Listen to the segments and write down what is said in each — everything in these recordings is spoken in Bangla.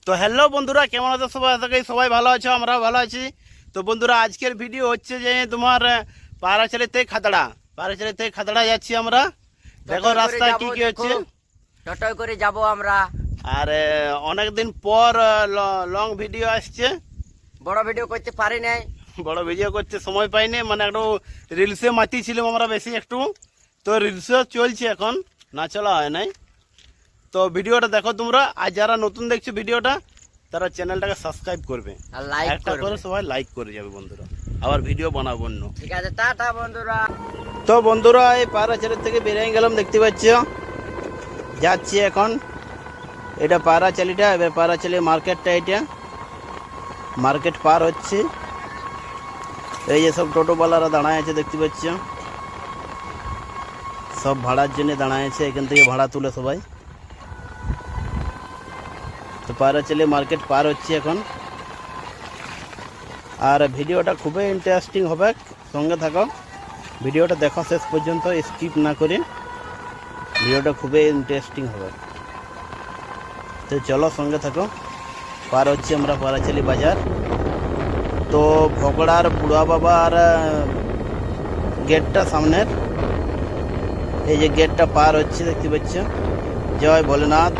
তো হ্যালো বন্ধুরা, কেমন আছো সবাই? আশা করি সবাই ভালো আছো, আমরাও ভালো আছি। তো বন্ধুরা, আজকের ভিডিও হচ্ছে যে তোমার পাড়াছড়ি থেকে খাতড়া যাচ্ছি আমরা। দেখো রাস্তায় কি কি হচ্ছে। টোটোয় করে যাব আমরা। আর অনেকদিন পর লং ভিডিও আসছে। বড় ভিডিও করতে পারি নাই, বড় ভিডিও করতে সময় পাইনি, মানে একটু রিলসে মাতিছিলাম আমরা বেশি একটু। তো রিলসও চলছে এখন, না চলা হয় নাই। তো ভিডিওটা দেখো তোমরা, আর যারা নতুন দেখছো ভিডিওটা তারা চ্যানেলটাকে সাবস্ক্রাইব করবে আর লাইক একটা করে, সবাই লাইক করে যাবে বন্ধুরা। আবার ভিডিও বানাবো অন্য। ঠিক আছে, টাটা বন্ধুরা। তো বন্ধুরা, এই পায়রাছড়ি থেকে বেরিয়ে গেলাম, দেখতে পাচ্ছ যাচ্ছি এখন। এটা পায়রাছড়িটা, এবার পায়রাছড়ি মার্কেটটা, এটা মার্কেট পার হচ্ছে। এই যে সব টোটোওয়ালারা দাঁড়ায় আছে, দেখতে পাচ্ছ সব ভাড়ার জন্য দাঁড়ায় আছে, এখান থেকে ভাড়া তুলে সবাই। তো পায়রাছড়ি মার্কেট পার হচ্ছে এখন। আর ভিডিওটা খুবই ইন্টারেস্টিং হবে, সঙ্গে থাকো, ভিডিওটা দেখো শেষ পর্যন্ত, স্কিপ না করে। ভিডিওটা খুবই ইন্টারেস্টিং হবে, তো চলো সঙ্গে থাকো। পার হচ্ছে আমরা পায়রাছড়ি বাজার। তো ভগড়ার বুড়া বাবার গেটটা সামনের, এই যে গেটটা পার হচ্ছে, দেখতে পাচ্ছ, জয় ভোলেনাথ।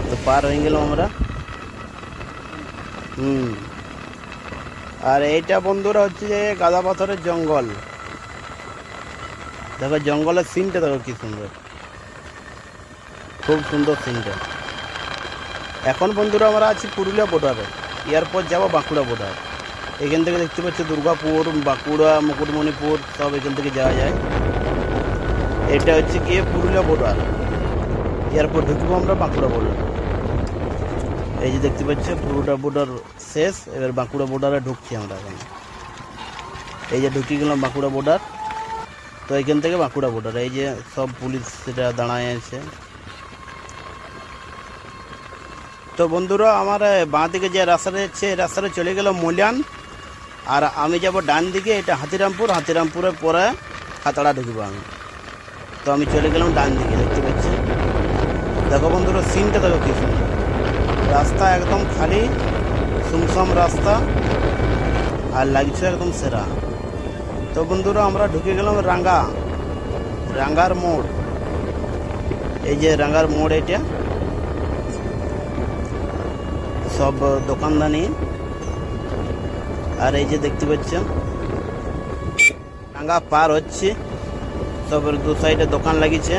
তো পার হয়ে গেলাম আমরা। আর এইটা বন্ধুরা হচ্ছে যে গাদা পাথরের জঙ্গল। দেখো জঙ্গলের সিনটা দেখো কি সুন্দর, খুব সুন্দর সিনটা। এখন বন্ধুরা আমরা আছি পুরুলিয়া বর্ডারে, এরপর যাবো বাঁকুড়া বর্ডার। এখান থেকে দেখতে পাচ্ছি দুর্গাপুর, বাঁকুড়া, মুকুটমণিপুর সব এখান থেকে যাওয়া যায়। এটা হচ্ছে গিয়ে পুরুলিয়া বর্ডার, এরপর ঢুকবো আমরা বাঁকুড়া বর্ডার। এই যে দেখতে পাচ্ছি পুরুলিয়া বর্ডার শেষ, এবার বাঁকুড়া বর্ডারে ঢুকছি আমরা এখন। এই যে ঢুকি গেলাম বাঁকুড়া বর্ডার। তো এখান থেকে বাঁকুড়া বর্ডার, এই যে সব পুলিশ সেটা দাঁড়ায় আছে। তো বন্ধুরা, আমার বাঁ দিকে যে রাস্তাটা যাচ্ছে, এই রাস্তাটা চলে গেল মূল্যান। আর আমি যাব ডান দিকে, এটা হাতিরামপুরের পরে খাতড়া ঢুকবো আমি। তো আমি চলে গেলাম ডান দিকে, দেখতে পাচ্ছি। দেখো বন্ধুরা সিনটা দেখো কি সুন্দর, রাস্তা একদম খালি সুমসাম রাস্তা, আর লাগছে একদম সেরা। তো বন্ধুরা, আমরা ঢুকে গেলাম রাঙ্গার মোড়। এই যে রাঙ্গার মোড়, এটা সব দোকানদানি। আর এই যে দেখতে পাচ্ছ রাঙ্গা পার হচ্ছে, সব দু সাইডে দোকান লাগিয়েছে।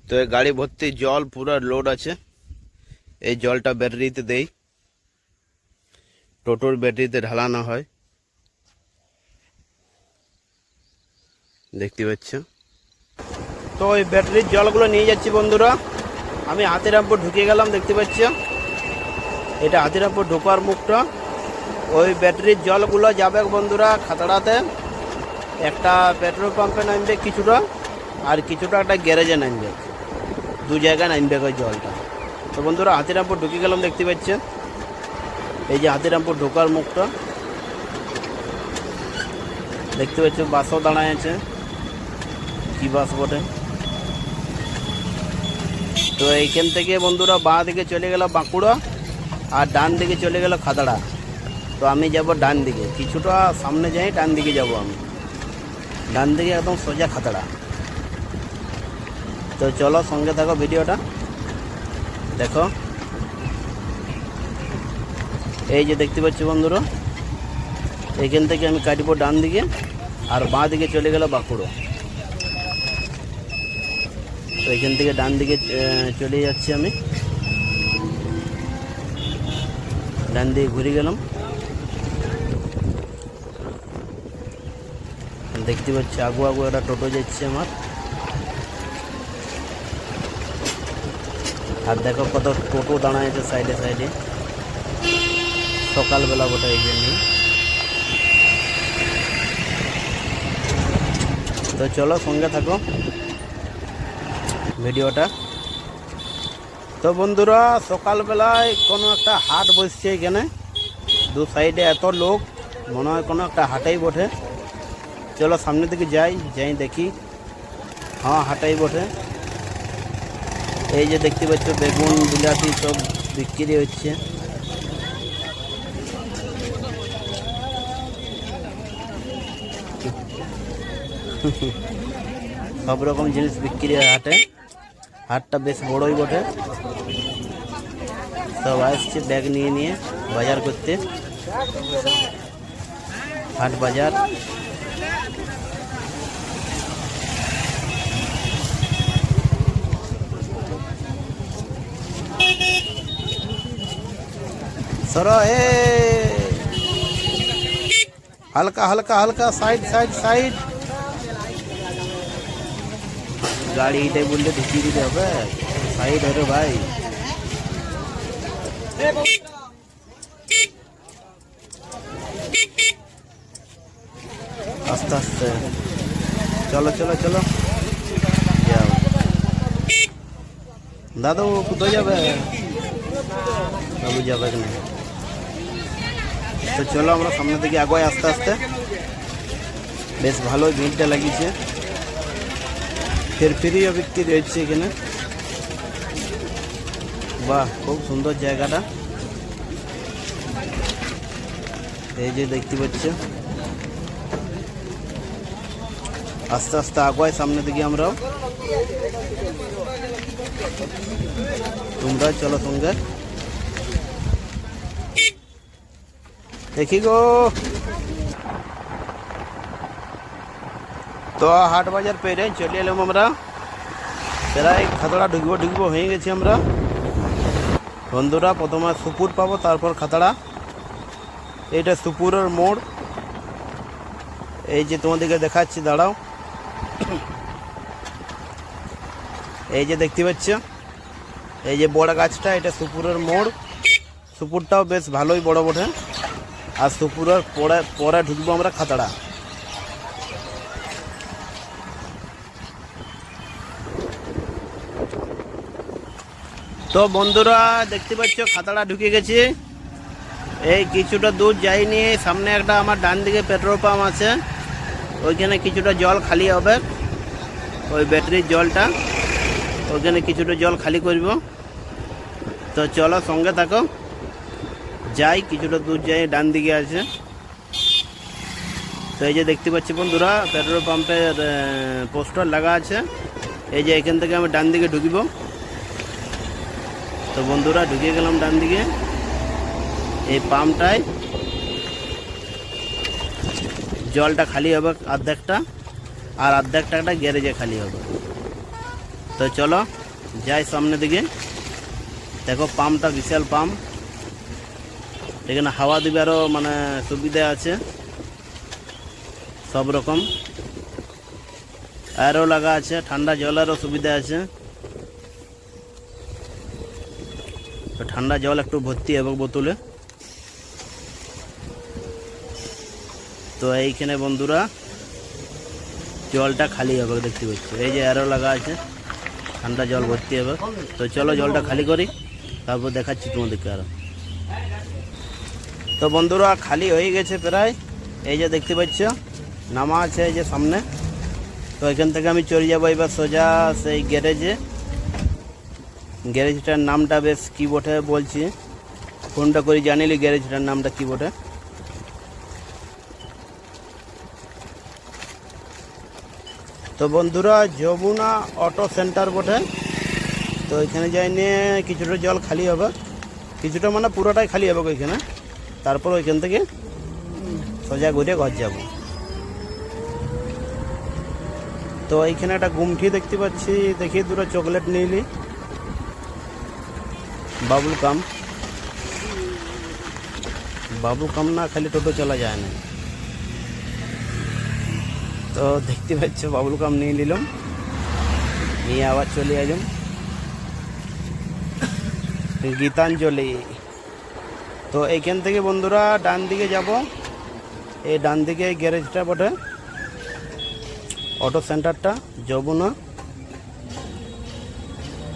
তো এই গাড়ি ভর্তি জল, পুরো লোড আছে। এই জলটা ব্যাটারিতে দেই, টোটোর ব্যাটারিতে ঢালানো হয়, দেখতে পাচ্ছ। তো ওই ব্যাটারির জলগুলো নিয়ে যাচ্ছি বন্ধুরা। আমি হাতিরামপুর ঢুকে গেলাম, দেখতে পাচ্ছ, এটা হাতিরামপুর ঢোকার মুখটা। ওই ব্যাটারির জলগুলো যাবে বন্ধুরা খাতড়াতে, একটা পেট্রোল পাম্পে নামবে কিছুটা, আর কিছুটা একটা গ্যারেজে নামবে, দু জায়গায় নামবে ওই জলটা। তো বন্ধুরা, হাতিরামপুর ঢুকে গেলাম, দেখতে পাচ্ছেন। এই যে হাতিরামপুর ঢোকার মুখটা, দেখতে পাচ্ছ বাসও দাঁড়ায় আছে, কি বাস বটে। তো এইখান থেকে বন্ধুরা বাঁ দিকে চলে গেল বাঁকুড়া, আর ডান দিকে চলে গেল খাতড়া। তো আমি যাব ডান দিকে, কিছুটা সামনে যাই ডান দিকে যাব আমি, ডান দিকে একদম সোজা খাতড়া। তো চলো সঙ্গে থাকো, ভিডিওটা দেখো। এই যে দেখতে পাচ্ছি বন্ধুরা, এইখান থেকে আমি কাটবো ডান দিকে, আর বাঁ দিকে চলে গেল বাঁকুড়া। তো এখান থেকে ডান দিকে চলে যাচ্ছি আমি, ডান দিকে ঘুরে গেলাম। দেখতে পাচ্ছি আগু একটা টোটো যাচ্ছে আমার। আর দেখো কত টোটো দাঁড়ায় আছে সাইডে সাইডে, সকালবেলা বটে এই জন্য। তো চলো সঙ্গে থাকো ভিডিওটা। তো বন্ধুরা, সকালবেলায় কোনো একটা হাট বসছে এখানে, দু সাইডে এত লোক, মনে হয় কোনো একটা হাটেই বটে। চলো সামনের দিকে যাই দেখি। হ্যাঁ, হাটেই বটে। এই যে দেখতে পাচ্ছ বেগুন বিলাতি সব বিক্রি হচ্ছে। সব রকম জিনিস বিক্রি হয় হাটে। হাটটা বেশ বড়ই বটে। সব আসছে ব্যাগ নিয়ে নিয়ে বাজার করতে। হাট বাজার। सरो ए हल्का हल्का हल्का साइड साइड साइड गाड़ी इटे बोलते ढुकी दिते হবে साइड है रे भाई। आस्ते आस्ते चलो चलो चलो जाओ दादू কোথায় যাবে বাবু যাবে না। তো চলো আমরা সামনে থেকে আগে আস্তে আস্তে। বেশ ভালোই ভিড়টা লাগিয়েছে। ফিরিও বিক্রি রয়েছে এখানে। বাহ খুব সুন্দর জায়গাটা। এই যে দেখতে পাচ্ছ আস্তে আস্তে আগে সামনে দিকে আমরাও। তোমরা চলো সঙ্গে দেখি গো। তো হাট বাজার পেরে চলে এলাম আমরা। প্রায় খাতড়া ঢুকবো হয়ে গেছি আমরা বন্ধুরা। প্রথমে সুপুর পাবো তারপর খাতড়া। এইটা সুপুরের মোড়। এই যে তোমাদেরকে দেখাচ্ছি দাঁড়াও। এই যে দেখতে পাচ্ছ এই যে বড় গাছটা এটা সুপুরের মোড়। সুপুরটাও বেশ ভালোই বড় বটে। আর সুপুরের পরে ঢুকবো আমরা খাতড়া। তো বন্ধুরা দেখতে পাচ্ছ খাতড়া ঢুকে গেছি। এই কিছুটা দূর যাইনি, সামনে একটা আমার ডান দিকে পেট্রোল পাম্প আছে। ওইখানে কিছুটা জল খালি হবে, ওই ব্যাটারির জলটা। ওইখানে কিছুটা জল খালি করব। তো চলো সঙ্গে থাকো, যাই কিছুটা দূর যাই। ডান দিকে আছে। তো এই যে দেখতে পাচ্ছি বন্ধুরা পেট্রোল পাম্পের পোস্টার লাগা আছে। এই যে এখান থেকে আমি ডান দিকে ঢুকিব। তো বন্ধুরা ঢুকে গেলাম ডান দিকে। এই পাম্পটায় জলটা খালি হবে অর্ধেকটা, আর অর্ধেকটা একটা গ্যারেজে খালি হবে। তো চলো যাই সামনে দিকে। দেখো পাম্পটা বিশাল পাম্প। এখানে হাওয়া দিবারও মানে সুবিধা আছে সব রকম। আরও লাগা আছে, ঠান্ডা জলেরও সুবিধা আছে। তো ঠান্ডা জল একটু ভর্তি হবে বোতলে। তো এইখানে বন্ধুরা জলটা খালি হবে দেখতে পাচ্ছি। এই যে আরও লাগা আছে, ঠান্ডা জল ভর্তি হবে। তো চলো জলটা খালি করি, তারপর দেখাচ্ছি তোমাদেরকে আরও। তো বন্ধুরা খালি হয়ে গেছে প্রায়। এই যে দেখতে পাচ্ছ নামা আছে এই যে সামনে। তো এখান থেকে আমি চলে যাবো এবার সোজা সেই গ্যারেজে। গ্যারেজটার নামটা বেশ কী বটে বলছি, ফোনটা করে জানিলি গ্যারেজটার নামটা কী বটে। তো বন্ধুরা যমুনা অটো সেন্টার বটে। তো এখানে যাই নিয়ে কিছুটা জল খালি হবে, কিছুটা মানে পুরোটাই খালি হবে ওইখানে। তারপর ওইখান থেকে সোজা ঘুরে ঘর যাব। তো এইখানে একটা গুমঠি দেখতে পাচ্ছি, দেখি দুটো চকলেট নিলি। বাবুল কাম না খালি টোটো চলা যায় না। তো দেখতে পাচ্ছ বাবুল কাম নিয়ে নিলাম, নিয়ে আবার চলে এলাম গীতাঞ্জলি। তো এইখান থেকে বন্ধুরা ডান দিকে যাব। এই ডান দিকে গ্যারেজটা বটে, অটো সেন্টারটা যমুনা।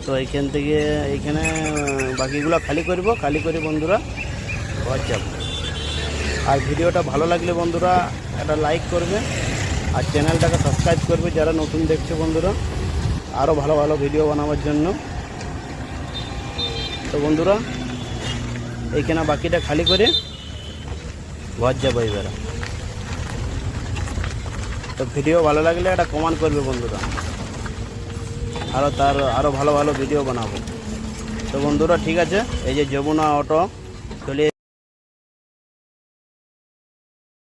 তো এইখান থেকে এইখানে বাকিগুলো খালি করব, খালি করে বন্ধুরা ঘর যাব। আর ভিডিওটা ভালো লাগলে বন্ধুরা একটা লাইক করবে, আর চ্যানেলটাকে সাবস্ক্রাইব করবে যারা নতুন দেখছো বন্ধুরা, আরও ভালো ভালো ভিডিও বানাবার জন্য। তো বন্ধুরা এইখানে বাকিটা খালি করে ঘর যাবো এবারে। তো ভিডিও ভালো লাগলে একটা কমেন্ট করবে বন্ধুরা, আরও ভালো ভালো ভিডিও বানাবো। তো বন্ধুরা ঠিক আছে, এই যে যমুনা অটো